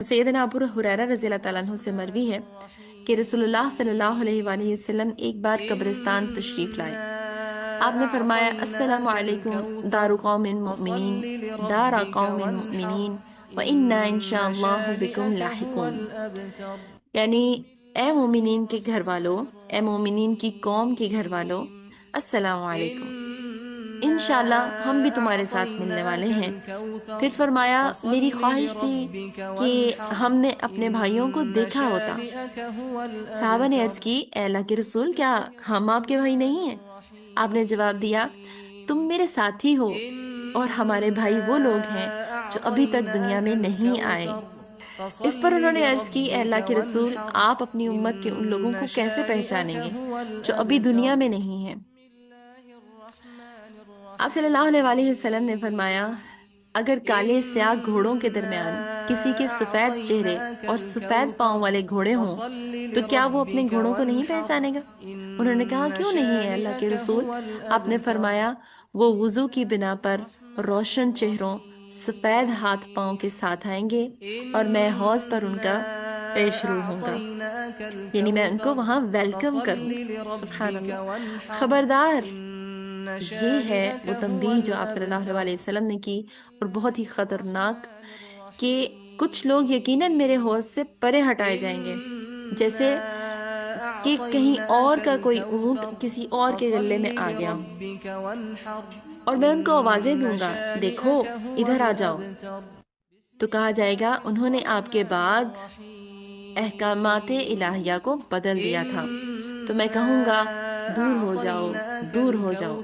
सैयदना अबू हुरैरा रज़ी अल्लाह ताला अन्हु से मरवी है कि रसूलुल्लाह सल्लल्लाहु अलैहि वसल्लम एक बार कब्रिस्तान तशरीफ लाए। आपने फरमाया, अस्सलामु अलैकुम दारु कौमिन मुमिनीन, दारा कौमिन मुमिनीन व इन्ना इंशाअल्लाहु बिकुम लाहिकून। यानी ए मोमिनीन के घर वालों, ए मोमिनीन की कौम के घर वालों, अस्सलामु अलैकुम, इंशाअल्लाह हम भी तुम्हारे साथ मिलने वाले हैं। फिर फरमाया, मेरी ख्वाहिश थी कि हमने अपने भाइयों को देखा होता। साहबा ने अर्ज की, "ए अल्लाह के रसूल, क्या हम आपके भाई नहीं हैं?" आपने जवाब दिया, तुम मेरे साथी हो और हमारे भाई वो लोग हैं जो अभी तक दुनिया में नहीं आए। इस पर उन्होंने अर्ज की, "ए अल्लाह के रसूल, आप अपनी उम्मत के उन लोगों को कैसे पहचानेंगे जो अभी दुनिया में नहीं हैं?" आप सल्लल्लाहु अलैहि वसल्लम ने फरमाया, अगर काले स्याह घोड़ों के दरमियान किसी के सफेद चेहरे और सफेद पांव वाले घोड़े हों तो क्या वो अपने घोड़ों को नहीं पहचानेगा? उन्होंने कहा, क्यों नहीं है अल्लाह के रसूल? आपने फरमाया, वो वुजू की बिना पर रोशन चेहरों, सफेद हाथ पांव के साथ आएंगे और मैं हौज पर उनका पेशरू होऊंगा, यानी मैं उनको वहां वेलकम करूंगी। सुभान अल्लाह। खबरदार, ये है वो तंबीह जो आप सल्लल्लाहु अलैहि वसल्लम ने की, और बहुत ही खतरनाक, कि कुछ लोग यकीनन मेरे हौज से परे हटाए जाएंगे, जैसे कि कहीं और का कोई ऊंट किसी और के गले में आ गया हो, और मैं उनको आवाजें दूंगा, देखो इधर आ जाओ, तो कहा जाएगा उन्होंने आपके बाद अहकामाते इलाहिया को बदल दिया था। तो मैं कहूँगा, दूर हो जाओ, दूर हो जाओ।